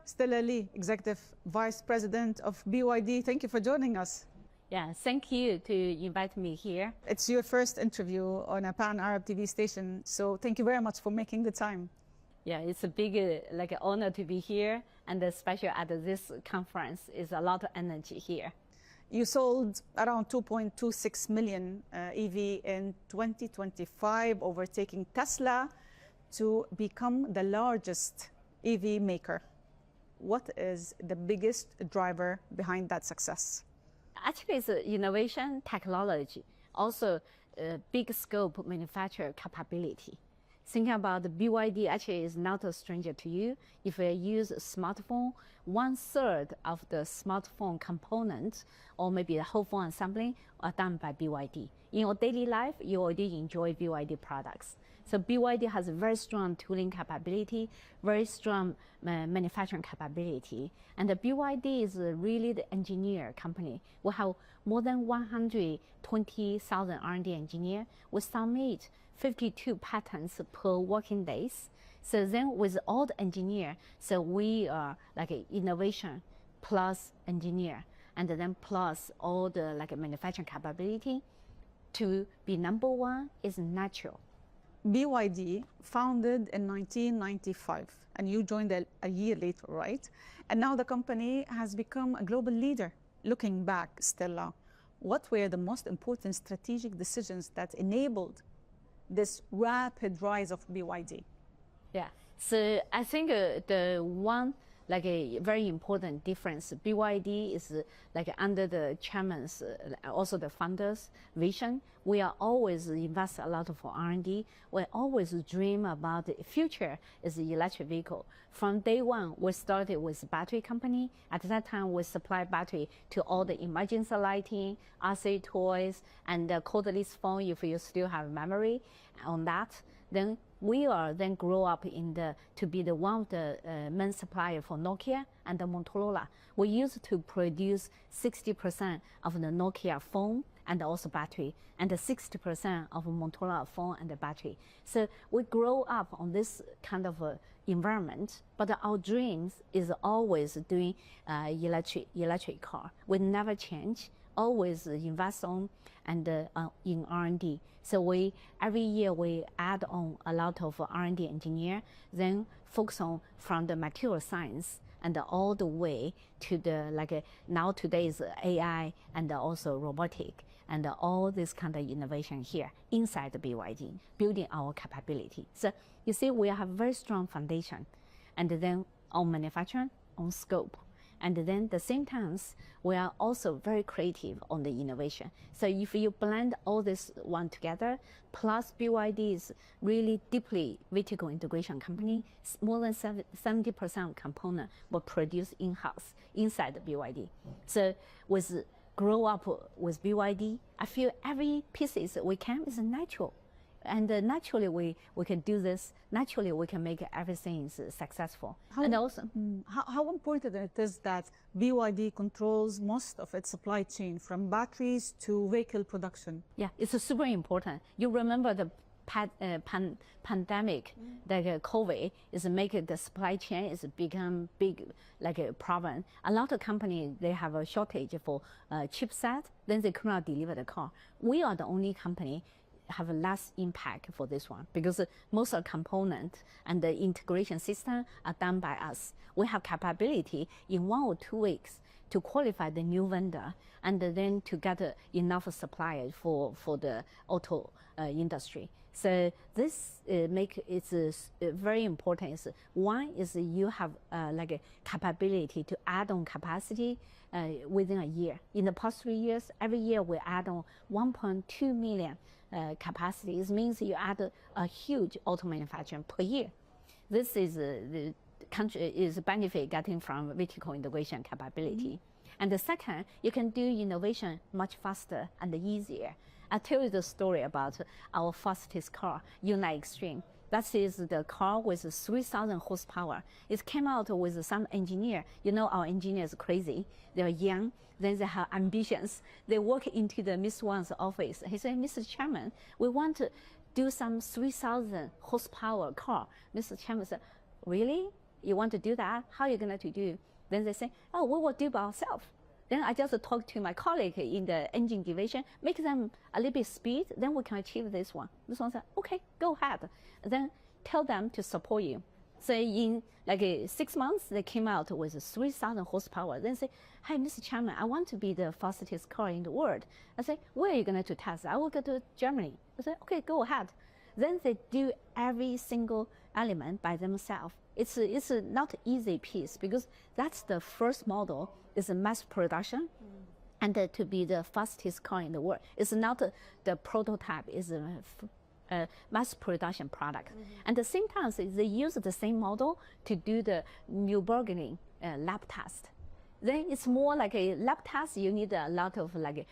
Stéla Lee, Executive Vice President of BYD. Thank you for joining us. Yeah, thank you to invite me here. It's your first interview on a pan-Arab TV station, so thank you very much for making the time. Yeah, it's a big honor to be here, and especially at this conference, is a lot of energy here. You sold around 2.26 million EV in 2025, overtaking Tesla to become the largest EV maker. What is the biggest driver behind that success? Actually, it's innovation, technology, also big scope manufacturer capability. Thinking about the BYD actually is not a stranger to you. If you use a smartphone, 1/3 of the smartphone components or maybe the whole phone assembly are done by BYD. In your daily life, you already enjoy BYD products. So BYD has a very strong tooling capability, very strong manufacturing capability. And the BYD is really the engineer company. We have more than 120,000 R&D engineers. We submit 52 patents per working days. So then with all the engineer, so we are like an innovation plus engineer, and then plus all the like manufacturing capability. To be number one is natural. BYD founded in 1995, and you joined a year later, right? And now the company has become a global leader. Looking back, Stéla, what were the most important strategic decisions that enabled this rapid rise of BYD? Yeah, so I think the one like a very important difference, BYD is like under the chairman's, also the founders' vision. We are always invest a lot of R&D. We always dream about the future is the electric vehicle. From day one, we started with battery company. At that time, we supply battery to all the emergency lighting, RC toys, and the cordless phone if you still have memory on that. Then we are then grow up in to be the one of the main supplier for Nokia and the Motorola. We used to produce 60% of the Nokia phone and also battery, and the 60% of Motorola phone and the battery. So we grow up on this kind of environment, but our dreams is always doing electric car. We never change, always invest on and in R&D. So every year we add on a lot of R&D engineer, then focus on from the material science and all the way to the now today is AI and also robotic and all this kind of innovation here inside the BYD, building our capability. So you see, we have very strong foundation, and then on manufacturing, on scope. And then at the same time, we are also very creative on the innovation. So if you blend all this one together, plus BYD is really deeply vertical integration company, more than 70% of components were produced in-house inside the BYD. So with grow up with BYD, I feel every pieces we can is natural. And naturally, we can do this. Naturally, we can make everything successful. How important it is that BYD controls most of its supply chain, from batteries to vehicle production? Yeah, it's super important. You remember the pandemic, like COVID, is making the supply chain is become big, like a problem. A lot of companies, they have a shortage for chipset, then they could not deliver the car. We are the only company have less impact for this one because most of the component and the integration system are done by us. We have capability in 1 or 2 weeks to qualify the new vendor and then to get enough suppliers for the auto industry. So this make it very important. One is you have like a capability to add on capacity within a year. In the past 3 years, every year we add on 1.2 million capacity. It means you add a huge auto manufacturing per year. This is the country is benefit getting from vertical integration capability. And the second, you can do innovation much faster and easier. I'll tell you the story about our fastest car, Unite Extreme. That is the car with 3,000 horsepower. It came out with some engineer. You know, our engineers are crazy. They're young, then they have ambitions. They walk into the Miss Wang's office. He said, Mr. Chairman, we want to do some 3,000 horsepower car. Mr. Chairman said, really? you want to do that? How are you going to do? Then they say, oh, we will do by ourselves. Then I just talk to my colleague in the engine division, make them a little bit speed, then we can achieve this one. This one said, okay, go ahead. Then tell them to support you. So in like 6 months, they came out with 3,000 horsepower. Then say, hey, Mr. Chairman, I want to be the fastest car in the world. I say, where are you going to test? I will go to Germany. I say, okay, go ahead. Then they do every single element by themselves. It's not easy piece because that's the first model is a mass production. And to be the fastest car in the world. It's not the prototype, it's a mass production product. And at the same time, they use the same model to do the Nürburgring lab test. Then it's more like a lab test, you need a lot of like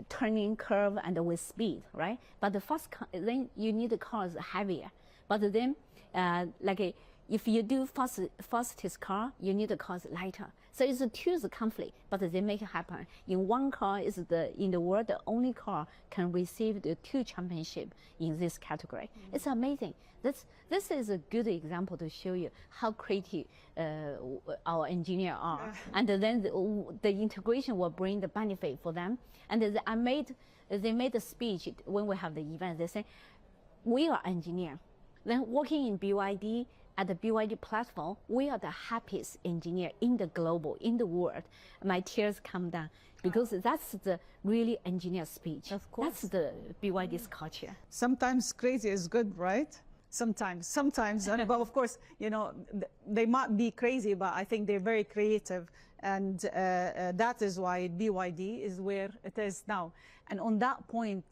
turning curve and with speed, right? But the then you need the cars heavier. But then if you do fastest car, you need the cars lighter. So it's a two conflict, but they make it happen. In one car is in the world, the only car can receive the 2 championship in this category. It's amazing. This is a good example to show you how creative our engineers are. And then the integration will bring the benefit for them. And they made a speech when we have the event. They say, we are engineers. Then working in BYD, at the BYD platform, we are the happiest engineer in the world. My tears come down because that's the really engineer speech. Of course. That's the BYD's culture. Sometimes crazy is good, right? Sometimes, but of course, you know, they might be crazy, but I think they're very creative. And that is why BYD is where it is now. And on that point,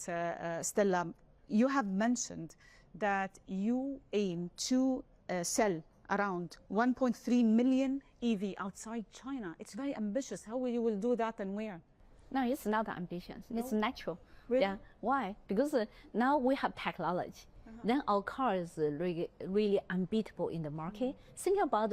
Stella, you have mentioned that you aim to sell around 1.3 million EV outside China. It's very ambitious. How will you do that and where? No, it's not ambitious. No? It's natural. Really? Yeah. Why? Because now we have technology. Then our car is really unbeatable in the market. Think about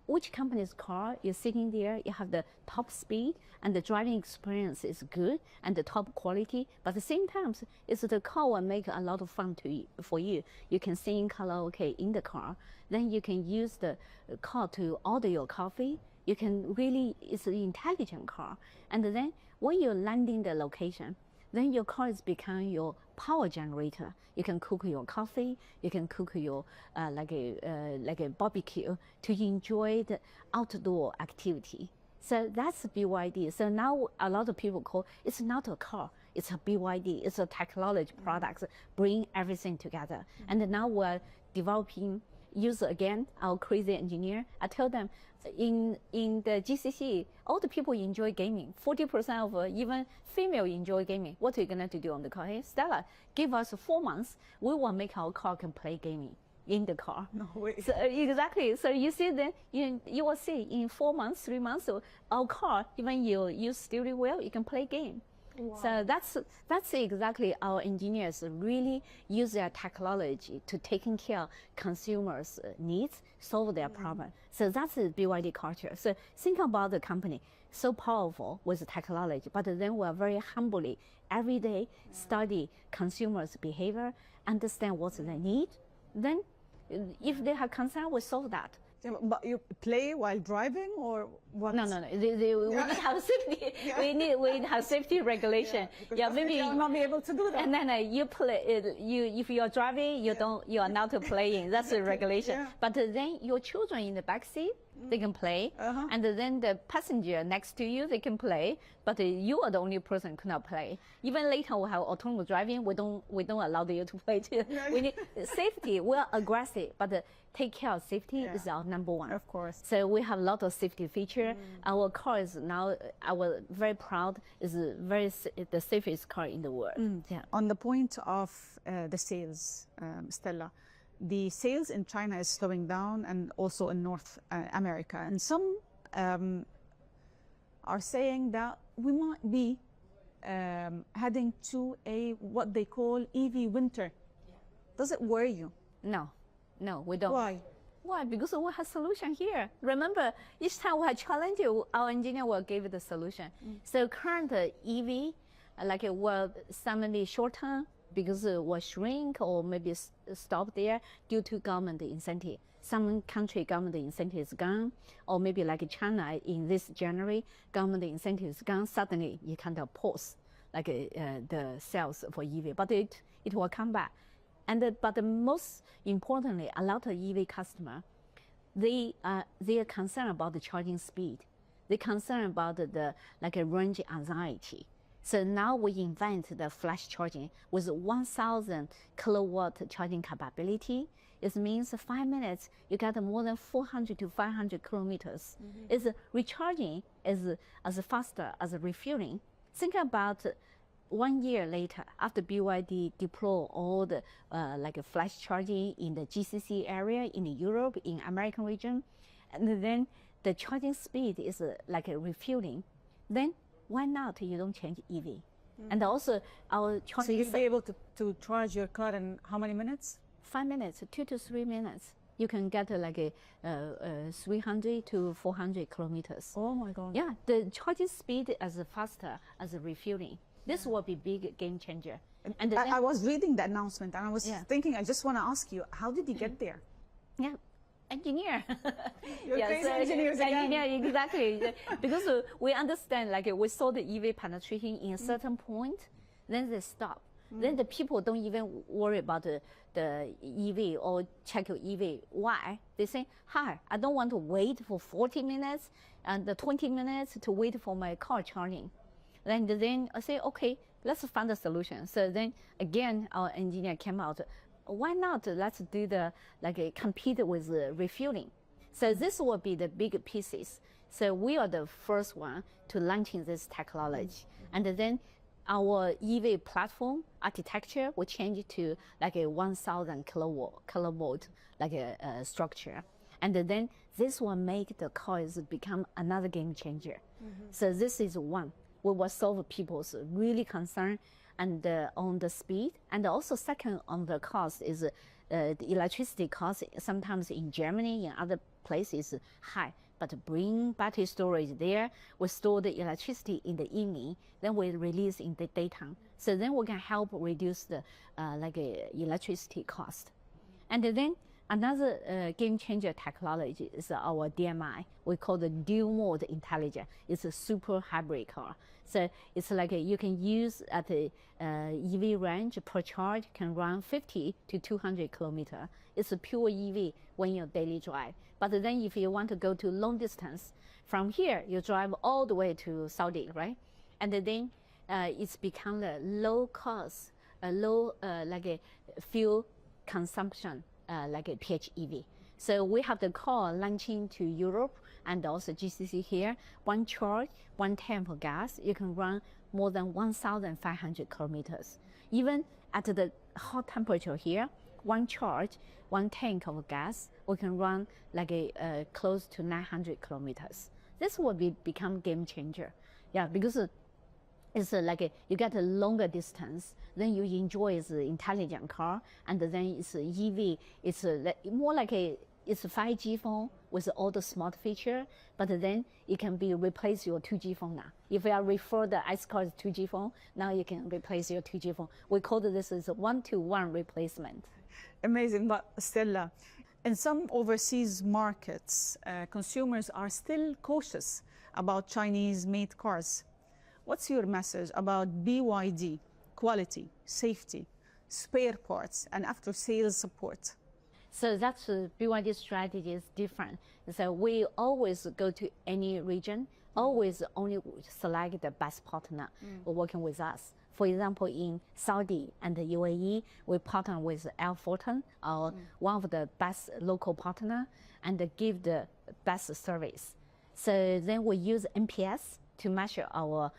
which company's car you're sitting there, you have the top speed and the driving experience is good and the top quality, but at the same time, it's the car will make a lot of fun for you. You can sing karaoke in the car. Then you can use the car to order your coffee. You can really, it's an intelligent car. And then when you're landing the location, then your car is become your power generator. You can cook your coffee. You can cook your like a barbecue to enjoy the outdoor activity. So that's BYD. So now a lot of people call it's not a car. It's a BYD. It's a technology product. Bring everything together. And now we're developing. Use again our crazy engineer. I tell them in the GCC, all the people enjoy gaming. 40% of even female enjoy gaming. What are you going to do on the car? Hey, Stella, give us 4 months. We will make our car can play gaming in the car. No way. So, exactly. So you see then you will see in 4 months, 3 months, our car, even you use steering wheel, you can play game. Wow. So that's exactly our engineers really use their technology to taking care of consumers' needs, solve their problem. So that's the BYD culture. So think about the company, so powerful with technology, but then we're very humbly every day study consumers' behavior, understand what they need. Then if they have concern, we solve that. But you play while driving or what? No. We need to have safety. Yeah. We need to have safety regulation. Yeah, maybe you'll not be able to do that. And then you play. If you are driving, you are not playing. That's the regulation. Yeah. But then your children in the back seat, they can play, and then the passenger next to you, they can play. But you are the only person who cannot play. Even later we have autonomous driving. We don't allow you to play too. We need safety. We're aggressive, but take care of safety is our number one. Of course. So we have a lot of safety feature. Our car is now, very proud, is the safest car in the world. Yeah. On the point of the sales, Stella, the sales in China is slowing down and also in North America. And some are saying that we might be heading to what they call EV winter. Yeah. Does it worry you? No, we don't. Why? Why? Because we have solution here. Remember, each time we have challenge, our engineer will give the solution. So current EV, will suddenly shorten because it will shrink or maybe stop there due to government incentive. some country government incentive is gone, or maybe like China in this January, government incentive is gone, suddenly you kind of pause like the sales for EV, but it will come back. And but the most importantly, a lot of EV customer, they are concerned about the charging speed. They're concerned about the like a range anxiety. So now we invent the flash charging with 1,000 kilowatt charging capability. It means 5 minutes you get more than 400 to 500 kilometers. It's recharging is as faster as refueling. Think about 1 year later, after BYD deploy all the like a flash charging in the GCC area, in Europe, in American region, and then the charging speed is like a refueling, then why not you don't change EV? And also our charging. So you'll be able to charge your car in how many minutes? 5 minutes, 2 to 3 minutes. You can get like a 300 to 400 kilometers. Oh my God. Yeah, the charging speed as faster as refueling. This will be big game changer. And I was reading the announcement and I was Yeah. thinking, I just want to ask you, how did you get there? yeah, engineer. You're crazy engineers again. Engineer, exactly. Because we understand, like we saw the EV penetration in a certain point, then they stop. Then the people don't even worry about the EV or check your EV. Why? They say, hi, I don't want to wait for 40 minutes and 20 minutes to wait for my car charging. Then I say, okay, let's find a solution. So then again, our engineer came out, why not let's do the, like compete with refueling. So this will be the big pieces. So we are the first one to launching this technology. And then our EV platform architecture will change to like a 1,000 kilovolt like a structure. And then this will make the cars become another game changer. So this is one. We will solve people's really concern and on the speed. And also second on the cost is the electricity cost sometimes in Germany and other places high. But bring battery storage there, we store the electricity in the evening, then we release in the daytime. So then we can help reduce the electricity cost. And then another game changer technology is our DMI. We call the dual mode intelligent. It's a super hybrid car. So it's like you can use at the EV range per charge can run 50 to 200 kilometers. It's a pure EV when you daily drive. But then if you want to go to long distance, from here you drive all the way to Saudi, right? And then it's become a low cost, low like a fuel consumption like a PHEV. So we have the car launching to Europe and also GCC here. One charge, 1 tank for gas, you can run more than 1,500 kilometers. Even at the hot temperature here, one charge, 1 tank of gas, we can run like a close to 900 kilometers. This will become game changer. Yeah, because it's like you get a longer distance, then you enjoy the intelligent car, and then it's EV. It's more like it's a 5G phone with all the smart feature, but then it can be replace your 2G phone now. If you refer the ICE car as 2G phone, now you can replace your 2G phone. We call this as a 1-to-1 replacement. Amazing, but Stella, in some overseas markets, consumers are still cautious about Chinese-made cars. What's your message about BYD, quality, safety, spare parts, and after-sales support? So that's BYD strategy is different. So we always go to any region, always only select the best partner working with us. For example, in Saudi and the UAE, we partner with Fortin, one of the best local partner, and give the best service. So then we use NPS to measure our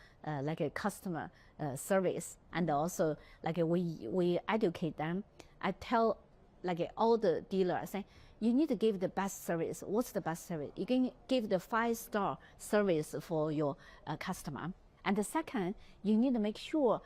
like a customer service, and also like we educate them. I tell like all the dealers, say, you need to give the best service. What's the best service? You can give the 5-star service for your customer. And the second, you need to make sure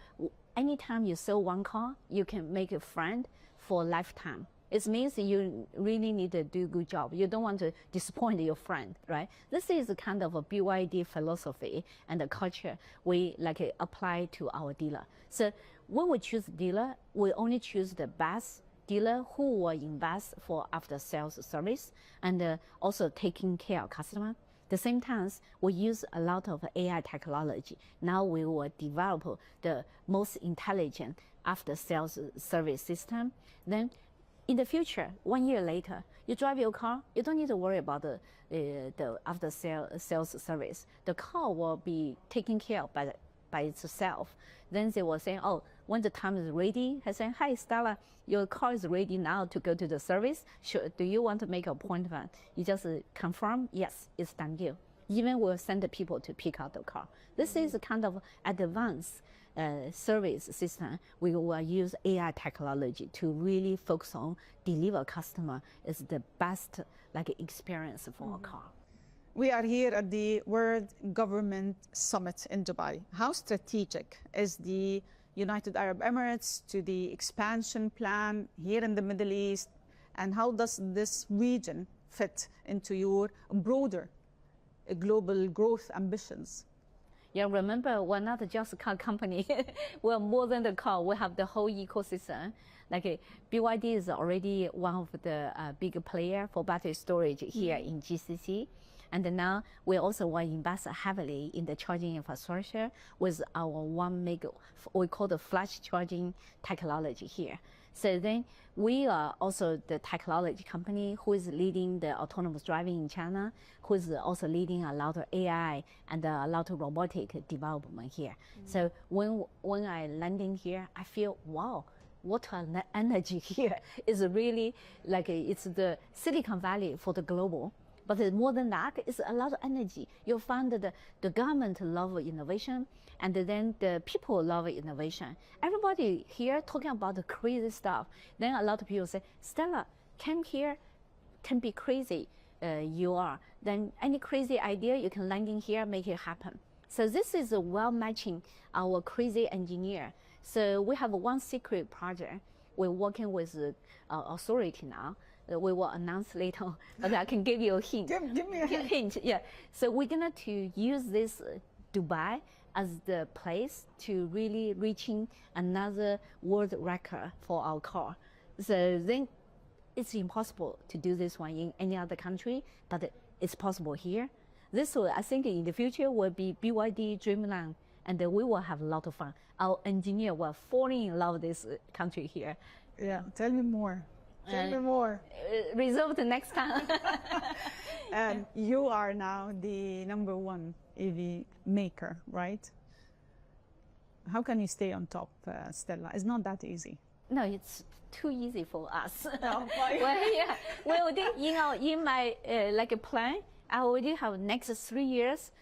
anytime you sell one car, you can make a friend for lifetime. It means you really need to do a good job. You don't want to disappoint your friend, right? This is a kind of a BYD philosophy and the culture we apply to our dealer. So when we choose dealer, we only choose the best dealer who will invest for after sales service and also taking care of customer. At the same time, we use a lot of AI technology. Now we will develop the most intelligent after sales service system. Then in the future, 1 year later, you drive your car, you don't need to worry about the after sales service. The car will be taken care of by itself. Then they will say, oh, when the time is ready, I say, hi, Stella, your car is ready now to go to the service. Sure, do you want to make an appointment? You just confirm, yes, it's done deal. Even we'll send the people to pick up the car. This is a kind of advanced service system. We will use AI technology to really focus on deliver customer is the best experience for a car. We are here at the World Government Summit in Dubai. How strategic is the United Arab Emirates to the expansion plan here in the Middle East, and how does this region fit into your broader global growth ambitions? Yeah, remember, we're not just a car company. We're more than the car. We have the whole ecosystem. BYD is already one of the big player for battery storage here in GCC. And now we also will invest heavily in the charging infrastructure with our 1 mega, we call the flash charging technology here. So then we are also the technology company who is leading the autonomous driving in China, who is also leading a lot of AI and a lot of robotic development here. So when I landing here, I feel, wow, what an energy here. It's really it's the Silicon Valley for the global. But more than that, it's a lot of energy. You'll find that the government love innovation, and then the people love innovation. Everybody here talking about the crazy stuff. Then a lot of people say, Stella, came here, can be crazy. You are. Then any crazy idea, you can land in here, make it happen. So this is well matching our crazy engineer. So we have one secret project. We're working with authority now. We will announce later, but I can give you a hint. Give me a hint. Yeah. So we're going to use this Dubai as the place to really reaching another world record for our car. So then it's impossible to do this one in any other country, but it's possible here. This will, I think in the future, will be BYD Dreamland, and we will have a lot of fun. Our engineer will fall in love with this country here. Yeah, tell me more. Tell me more. Reserve the next time. And you are now the #1 EV maker, right? How can you stay on top, Stella? It's not that easy. No, it's too easy for us. Oh, well, in my plan, I already have next 3 years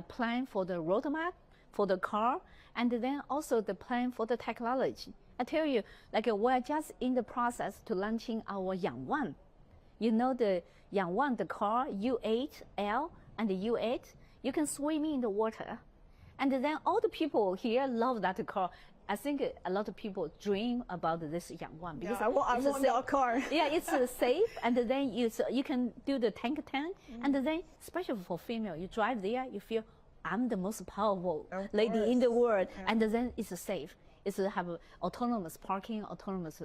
plan for the roadmap for the car, and then also the plan for the technology. I tell you, we're just in the process to launching our Yang1. You know the Yang1, the car, U8L and the U8, you can swim in the water. And then all the people here love that car. I think a lot of people dream about this Yang1 because I want that car. Yeah, it's safe, and then you can do the tank, and then especially for female, you drive there, you feel I'm the most powerful lady in the world, and then it's safe. It's have autonomous parking, autonomous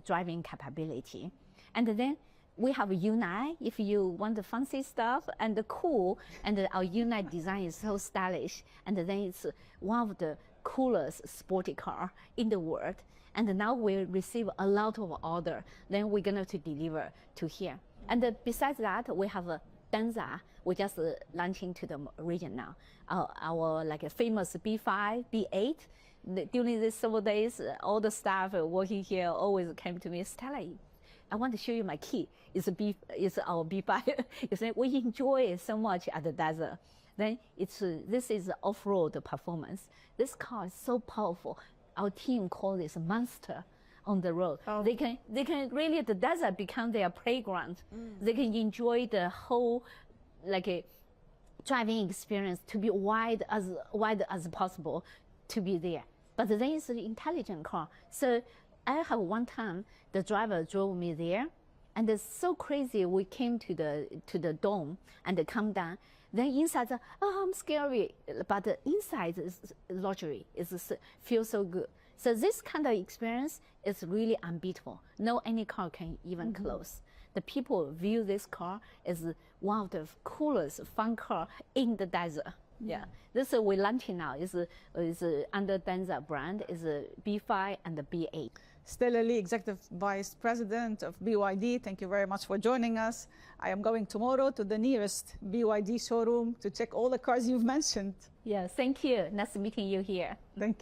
driving capability. And then we have U9 if you want the fancy stuff and the cool, and our U9 design is so stylish, and then it's one of the coolest sporty car in the world. And now we receive a lot of order, then we're going to deliver to here. And besides that, we have a Denza. We just launching to the region now. Our famous B5, B8. During these several days, all the staff working here always came to me, Stella, I want to show you my key. It's our B5. You say, we enjoy it so much at the desert. Then this is off-road performance. This car is so powerful. Our team call this monster on the road. Oh. They can really, the desert become their playground. They can enjoy the whole driving experience to be wide as possible to be there. But then it's an intelligent car. So I have one time, the driver drove me there, and it's so crazy. We came to the dome and come down. Then inside, I'm scary. But the inside is luxury. It feels so good. So this kind of experience is really unbeatable. No any car can even close. The people view this car as one of the coolest fun car in the desert. Yeah, this we're launching now is under Denza brand is B5 and the B8. Stéla Lee, Executive Vice President of BYD, thank you very much for joining us. I am going tomorrow to the nearest BYD showroom to check all the cars you've mentioned. Yeah, thank you. Nice meeting you here. Thank you.